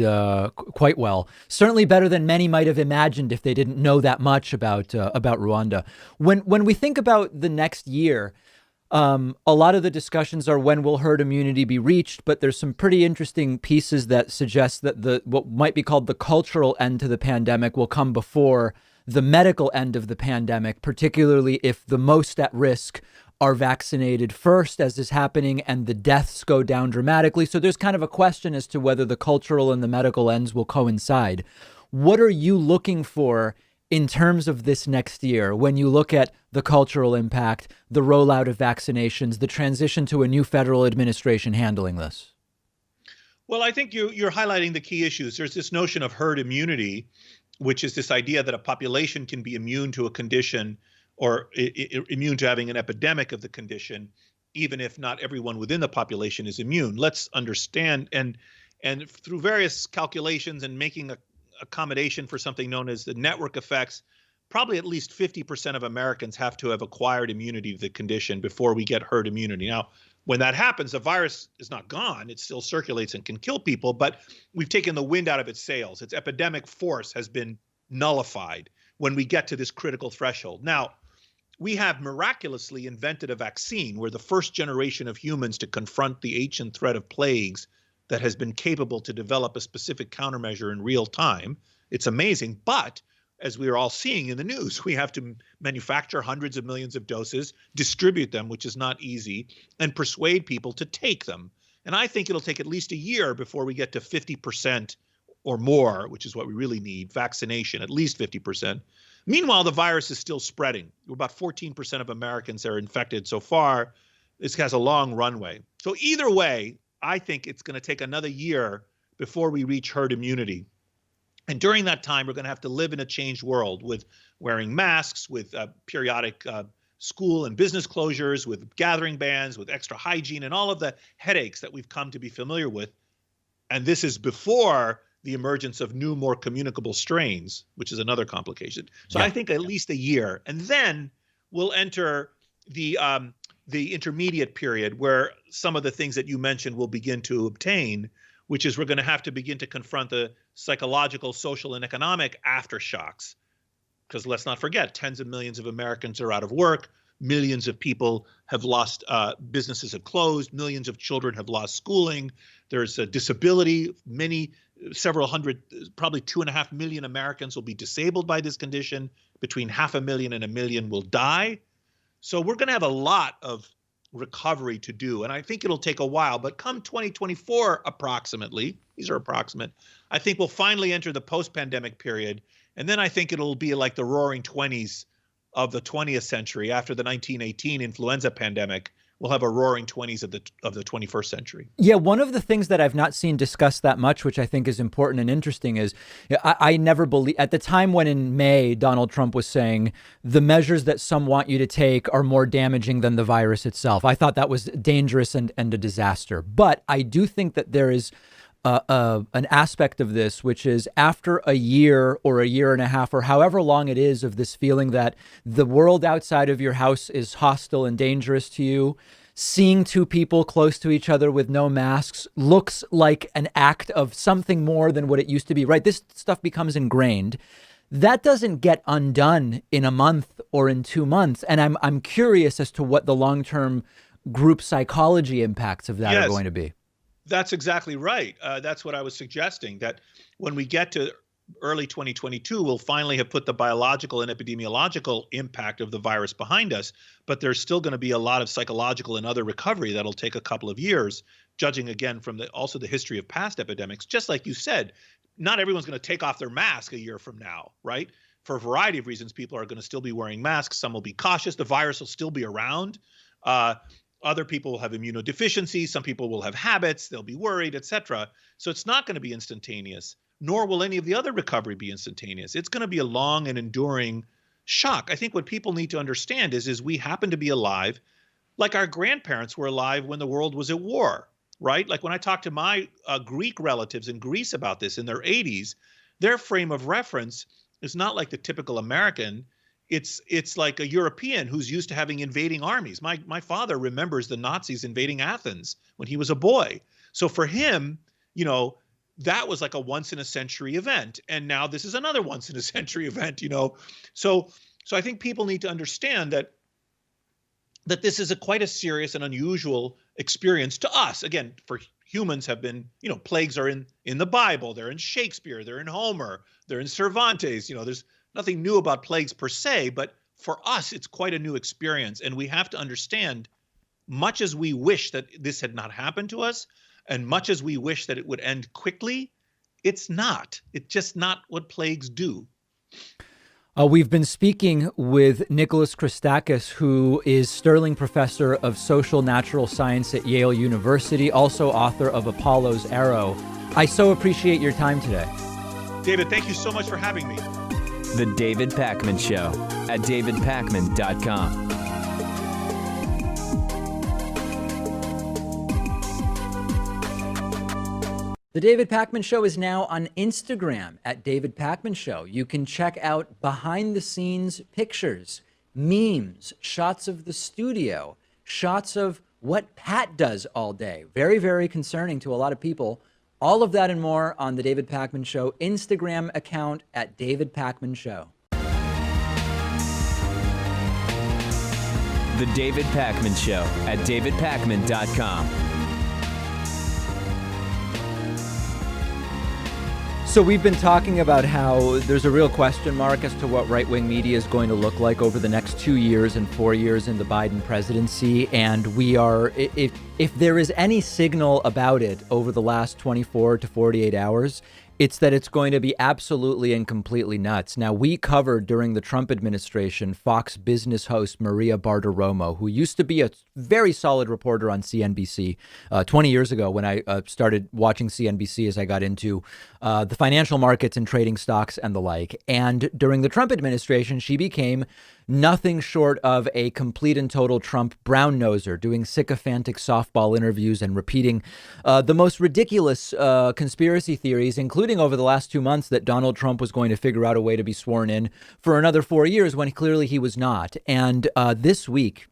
quite well. Certainly better than many might have imagined if they didn't know that much about Rwanda. When we think about the next year, a lot of the discussions are when will herd immunity be reached, but there's some pretty interesting pieces that suggest that what might be called the cultural end to the pandemic will come before the medical end of the pandemic, particularly if the most at risk are vaccinated first, as is happening, and the deaths go down dramatically. So there's kind of a question as to whether the cultural and the medical ends will coincide. What are you looking for in terms of this next year when you look at the cultural impact, the rollout of vaccinations, the transition to a new federal administration handling this? Well, I think you're highlighting the key issues. There's this notion of herd immunity, which is this idea that a population can be immune to a condition or immune to having an epidemic of the condition, even if not everyone within the population is immune. Let's understand, and through various calculations and making a accommodation for something known as the network effects, probably at least 50% of Americans have to have acquired immunity to the condition before we get herd immunity. Now, when that happens, the virus is not gone. It still circulates and can kill people, but we've taken the wind out of its sails. Its epidemic force has been nullified when we get to this critical threshold. Now, we have miraculously invented a vaccine. We're the first generation of humans to confront the ancient threat of plagues that has been capable to develop a specific countermeasure in real time. It's amazing, but as we are all seeing in the news. We have to manufacture hundreds of millions of doses, distribute them, which is not easy, and persuade people to take them. And I think it'll take at least a year before we get to 50% or more, which is what we really need, vaccination, at least 50%. Meanwhile, the virus is still spreading. About 14% of Americans are infected so far. This has a long runway. So either way, I think it's going to take another year before we reach herd immunity. And during that time, we're going to have to live in a changed world with wearing masks, with periodic school and business closures, with gathering bans, with extra hygiene, and all of the headaches that we've come to be familiar with. And this is before the emergence of new, more communicable strains, which is another complication. So I think at least a year. And then we'll enter the intermediate period where some of the things that you mentioned will begin to obtain, which is we're going to have to begin to confront the psychological, social, and economic aftershocks. Because let's not forget, tens of millions of Americans are out of work. Millions of people have lost, businesses have closed. Millions of children have lost schooling. There's a disability. Several hundred, probably 2.5 million Americans will be disabled by this condition. Between 500,000 and 1 million will die. So we're going to have a lot of recovery to do. And I think it'll take a while. But come 2024, approximately, these are approximate, I think we'll finally enter the post-pandemic period. And then I think it'll be like the roaring 20s of the 20th century. After the 1918 influenza pandemic, we'll have a roaring 20s of the 21st century. Yeah, one of the things that I've not seen discussed that much, which I think is important and interesting, is I never believe at the time when in May Donald Trump was saying the measures that some want you to take are more damaging than the virus itself. I thought that was dangerous and a disaster. But I do think that there is an aspect of this, which is after a year or a year and a half or however long it is of this feeling that the world outside of your house is hostile and dangerous to you, seeing two people close to each other with no masks looks like an act of something more than what it used to be, right? This stuff becomes ingrained. That doesn't get undone in a month or in 2 months. And I'm curious as to what the long-term group psychology impacts of that are going to be. That's exactly right. That's what I was suggesting, that when we get to early 2022, we'll finally have put the biological and epidemiological impact of the virus behind us. But there's still going to be a lot of psychological and other recovery that'll take a couple of years, judging again from also the history of past epidemics. Just like you said, not everyone's going to take off their mask a year from now, right? For a variety of reasons, people are going to still be wearing masks. Some will be cautious. The virus will still be around. Other people will have immunodeficiencies. Some people will have habits. They'll be worried, etc. So it's not going to be instantaneous, nor will any of the other recovery be instantaneous. It's going to be a long and enduring shock. I think what people need to understand is we happen to be alive like our grandparents were alive when the world was at war, right? Like when I talk to my Greek relatives in Greece about this in their 80s, their frame of reference is not like the typical American. It's like a European who's used to having invading armies. My father remembers the Nazis invading Athens when he was a boy. So for him, that was like a once in a century event. And now this is another once in a century event, So I think people need to understand that this is quite a serious and unusual experience to us. Again, for humans have been, plagues are in the Bible, they're in Shakespeare, they're in Homer, they're in Cervantes, there's nothing new about plagues per se, but for us, it's quite a new experience. And we have to understand, much as we wish that this had not happened to us, and much as we wish that it would end quickly, it's not. It's just not what plagues do. We've been speaking with Nicholas Christakis, who is Sterling Professor of Social Natural Science at Yale University, also author of Apollo's Arrow. I so appreciate your time today. David, thank you so much for having me. The David Pakman Show at davidpakman.com. The David Pakman Show is now on Instagram at David Pakman Show. You can check out behind the scenes pictures, memes, shots of the studio, shots of what Pat does all day. Very, very concerning to a lot of people. All of that and more on the David Pakman Show Instagram account at David Pakman Show. The David Pakman Show at davidpakman.com. So we've been talking about how there's a real question mark as to what right-wing media is going to look like over the next 2 years and 4 years in the Biden presidency. And we are, if there is any signal about it over the last 24 to 48 hours, it's that it's going to be absolutely and completely nuts. Now, we covered during the Trump administration Fox Business host Maria Bartiromo, who used to be a very solid reporter on CNBC 20 years ago when I started watching CNBC as I got into the financial markets and trading stocks and the like. And during the Trump administration, she became nothing short of a complete and total Trump brown noser, doing sycophantic softball interviews and repeating the most ridiculous conspiracy theories, including over the last 2 months that Donald Trump was going to figure out a way to be sworn in for another 4 years when clearly he was not. And this week,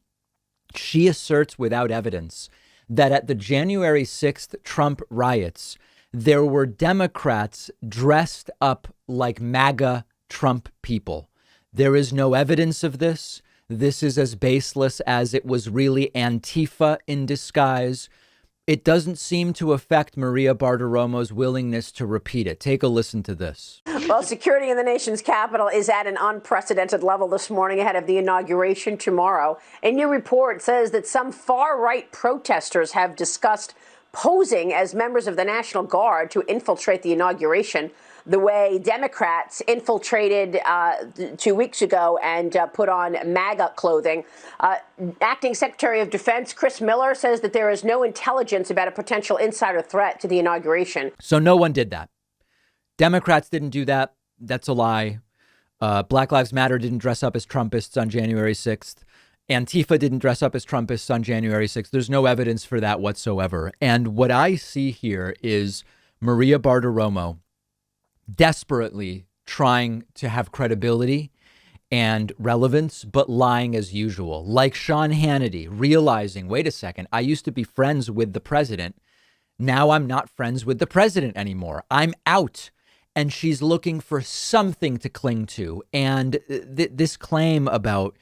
she asserts without evidence that at the January 6th Trump riots, there were Democrats dressed up like MAGA Trump people. There is no evidence of this. This is as baseless as it was really Antifa in disguise. It doesn't seem to affect Maria Bartiromo's willingness to repeat it. Take a listen to this. Well, security in the nation's capital is at an unprecedented level this morning ahead of the inauguration tomorrow. A new report says that some far-right protesters have discussed posing as members of the National Guard to infiltrate the inauguration, the way Democrats infiltrated 2 weeks ago and put on MAGA clothing. Acting Secretary of Defense Chris Miller says that there is no intelligence about a potential insider threat to the inauguration. So no one did that. Democrats didn't do that. That's a lie. Black Lives Matter didn't dress up as Trumpists on January 6th. Antifa didn't dress up as Trumpists on January 6th. There's no evidence for that whatsoever. And what I see here is Maria Bartiromo desperately trying to have credibility and relevance, but lying as usual. Like Sean Hannity, realizing, wait a second, I used to be friends with the president. Now I'm not friends with the president anymore. I'm out. And she's looking for something to cling to. And this claim about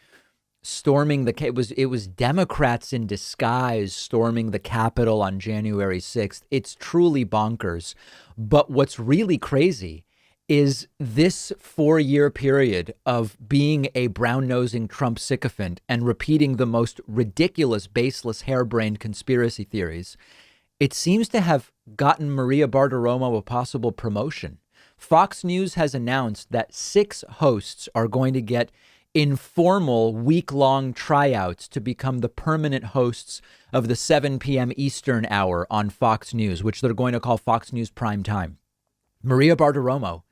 storming it was Democrats in disguise storming the Capitol on January 6th. It's truly bonkers. But what's really crazy is this 4-year period of being a brown-nosing Trump sycophant and repeating the most ridiculous, baseless, harebrained conspiracy theories. It seems to have gotten Maria Bartiromo a possible promotion. Fox News has announced that 6 hosts are going to get informal week-long tryouts to become the permanent hosts of the 7 p.m. Eastern hour on Fox News, which they're going to call Fox News Prime Time. Maria Bartiromo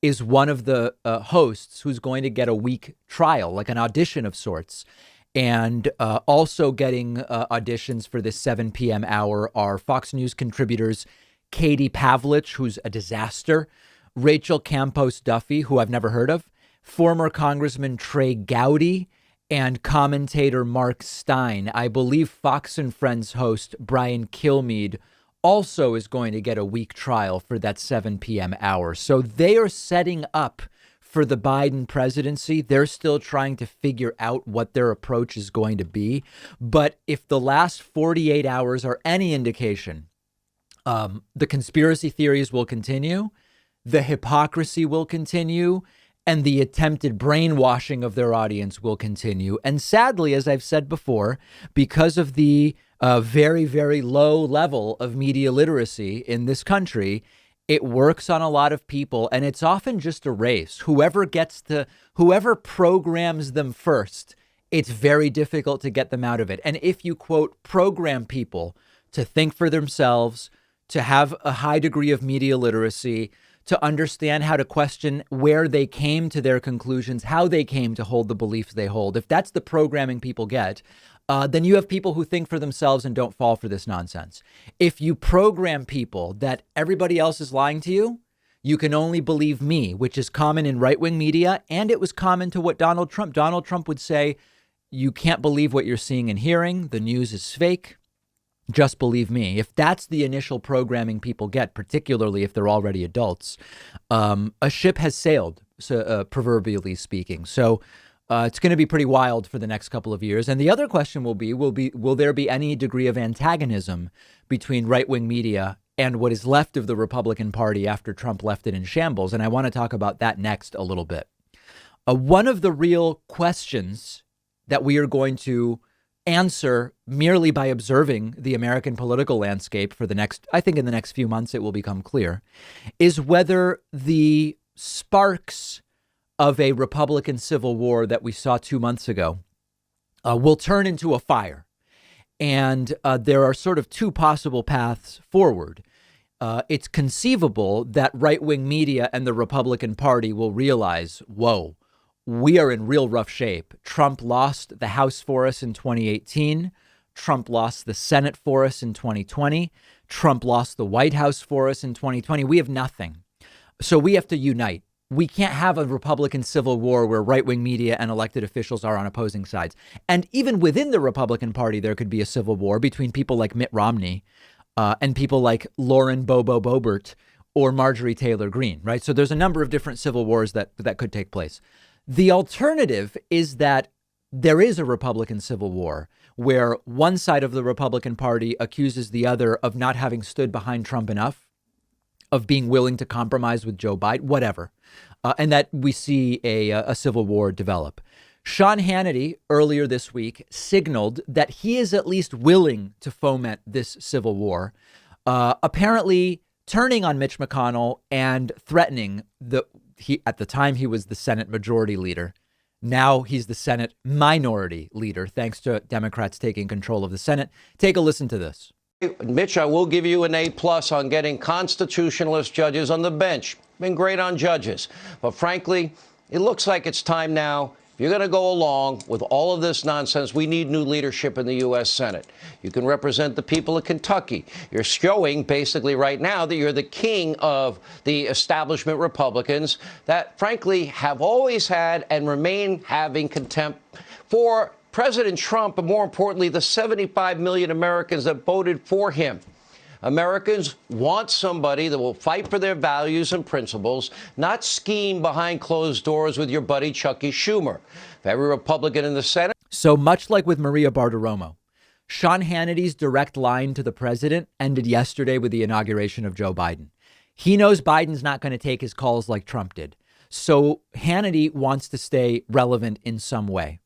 is one of the hosts who's going to get a week trial, like an audition of sorts. And also getting auditions for this 7 p.m. hour are Fox News contributors Katie Pavlich, who's a disaster, Rachel Campos Duffy, who I've never heard of, former Congressman Trey Gowdy, and commentator Mark Stein. I believe Fox and Friends host Brian Kilmeade also is going to get a week trial for that 7 p.m. hour. So they are setting up for the Biden presidency. They're still trying to figure out what their approach is going to be. But if the last 48 hours are any indication, the conspiracy theories will continue, the hypocrisy will continue, and the attempted brainwashing of their audience will continue. And sadly, as I've said before, because of the very, very low level of media literacy in this country, it works on a lot of people, and it's often just a race. Whoever programs them first, it's very difficult to get them out of it. And if you, quote, program people to think for themselves, to have a high degree of media literacy, to understand how to question where they came to their conclusions, how they came to hold the beliefs they hold, if that's the programming people get, then you have people who think for themselves and don't fall for this nonsense. If you program people that everybody else is lying to you, you can only believe me, which is common in right-wing media. And it was common to what Donald Trump would say, you can't believe what you're seeing and hearing. The news is fake. Just believe me. If that's the initial programming people get, particularly if they're already adults, a ship has sailed, proverbially speaking. So it's going to be pretty wild for the next couple of years. And the other question will there be any degree of antagonism between right-wing media and what is left of the Republican Party after Trump left it in shambles. And I want to talk about that next a little bit. One of the real questions that we are going to answer merely by observing the American political landscape for the next, I think in the next few months, it will become clear, is whether the sparks of a Republican civil war that we saw 2 months ago will turn into a fire. And there are sort of two possible paths forward. It's conceivable that right-wing media and the Republican Party will realize, whoa, we are in real rough shape. Trump lost the House for us in 2018. Trump lost the Senate for us in 2020. Trump lost the White House for us in 2020. We have nothing. So we have to unite. We can't have a Republican civil war where right-wing media and elected officials are on opposing sides. And even within the Republican Party, there could be a civil war between people like Mitt Romney and people like Lauren Bobo Boebert or Marjorie Taylor Greene, right? So there's a number of different civil wars that could take place. The alternative is that there is a Republican civil war where one side of the Republican Party accuses the other of not having stood behind Trump enough, of being willing to compromise with Joe Biden, whatever, and that we see a civil war develop. Sean Hannity earlier this week signaled that he is at least willing to foment this civil war, apparently turning on Mitch McConnell and threatening at the time he was the Senate Majority Leader. Now he's the Senate Minority Leader, thanks to Democrats taking control of the Senate. Take a listen to this. Mitch, I will give you an A+ on getting constitutionalist judges on the bench. Been great on judges. But frankly, it looks like it's time now. If you're going to go along with all of this nonsense, we need new leadership in the U.S. Senate. You can represent the people of Kentucky. You're showing basically right now that you're the king of the establishment Republicans that, frankly, have always had and remain having contempt for President Trump, but more importantly, the 75 million Americans that voted for him. Americans want somebody that will fight for their values and principles, not scheme behind closed doors with your buddy Chucky Schumer. If every Republican in the Senate. So much like with Maria Bartiromo, Sean Hannity's direct line to the president ended yesterday with the inauguration of Joe Biden. He knows Biden's not going to take his calls like Trump did. So Hannity wants to stay relevant in some way.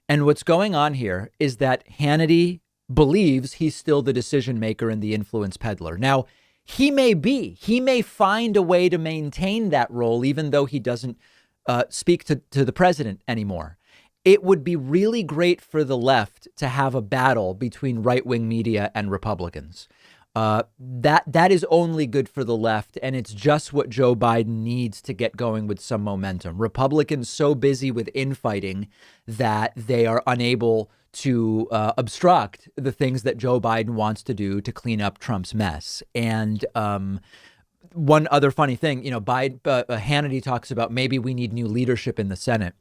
And what's going on here is that Hannity believes he's still the decision maker and the influence peddler. Now, he may find a way to maintain that role, even though he doesn't speak to the president anymore. It would be really great for the left to have a battle between right-wing media and Republicans. That is only good for the left, and it's just what Joe Biden needs to get going with some momentum. Republicans so busy with infighting that they are unable to obstruct the things that Joe Biden wants to do to clean up Trump's mess. And one other funny thing, Hannity talks about maybe we need new leadership in the Senate.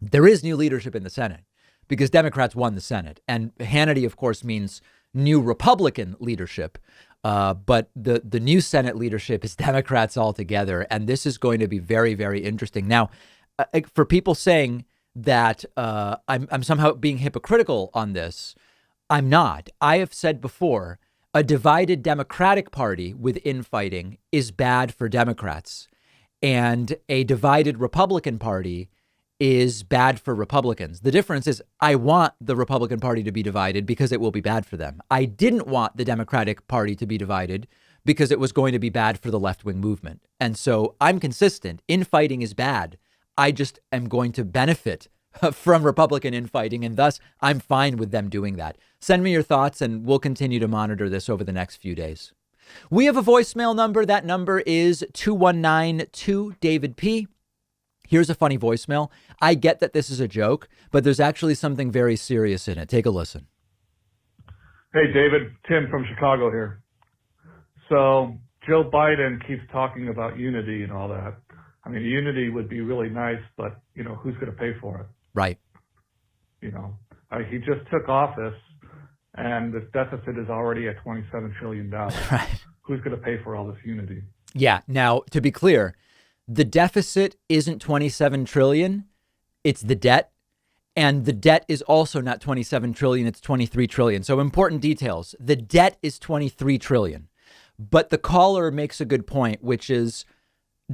There is new leadership in the Senate because Democrats won the Senate. And Hannity, of course, means new Republican leadership. But the new Senate leadership is Democrats altogether. And this is going to be very, very interesting. Now, for people saying that I'm somehow being hypocritical on this, I'm not. I have said before, a divided Democratic Party with infighting is bad for Democrats. And a divided Republican Party is bad for Republicans. The difference is I want the Republican Party to be divided because it will be bad for them. I didn't want the Democratic Party to be divided because it was going to be bad for the left-wing movement. And so I'm consistent. Infighting is bad. I just am going to benefit from Republican infighting, and thus I'm fine with them doing that. Send me your thoughts, and we'll continue to monitor this over the next few days. We have a voicemail number. That number is 2192-DAVID-P. Here's a funny voicemail. I get that this is a joke, but there's actually something very serious in it. Take a listen. Hey, David. Tim from Chicago here. So Joe Biden keeps talking about unity and all that. I mean, unity would be really nice, but, who's going to pay for it? Right. He just took office and the deficit is already at $27 trillion. Right. Who's going to pay for all this unity? Yeah. Now, to be clear, the deficit isn't 27 trillion. It's the debt. And the debt is also not 27 trillion. It's 23 trillion. So important details. The debt is 23 trillion. But the caller makes a good point, which is,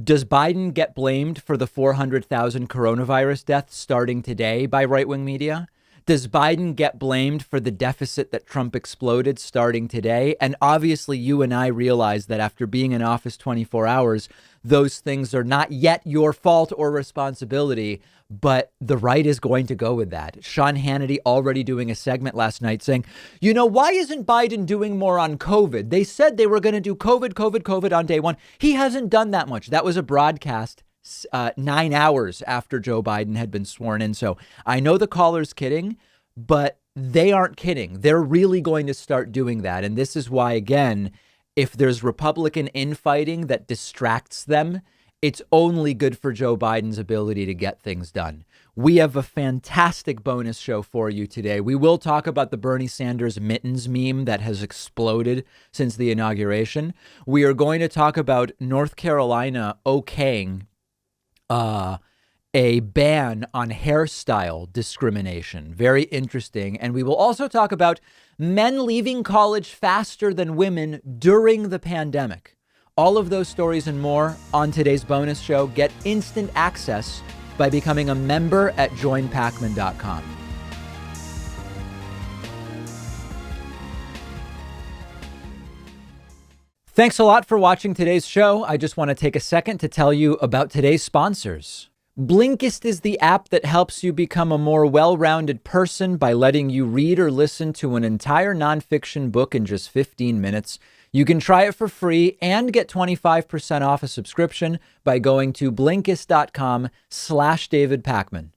does Biden get blamed for the 400,000 coronavirus deaths starting today by right-wing media? Does Biden get blamed for the deficit that Trump exploded starting today? And obviously, you and I realize that after being in office 24 hours, those things are not yet your fault or responsibility, but the right is going to go with that. Sean Hannity already doing a segment last night saying, you know, why isn't Biden doing more on COVID? They said they were going to do COVID on day one. He hasn't done that much. That was a broadcast 9 hours after Joe Biden had been sworn in. So I know the caller's kidding, but they aren't kidding. They're really going to start doing that. And this is why, again, if there's Republican infighting that distracts them, it's only good for Joe Biden's ability to get things done. We have a fantastic bonus show for you today. We will talk about the Bernie Sanders mittens meme that has exploded since the inauguration. We are going to talk about North Carolina okaying a ban on hairstyle discrimination. Very interesting. And we will also talk about men leaving college faster than women during the pandemic. All of those stories and more on today's bonus show. Get instant access by becoming a member at joinpakman.com. Thanks a lot for watching today's show. I just want to take a second to tell you about today's sponsors. Blinkist is the app that helps you become a more well-rounded person by letting you read or listen to an entire nonfiction book in just 15 minutes. You can try it for free and get 25% off a subscription by going to Blinkist.com/David Pakman.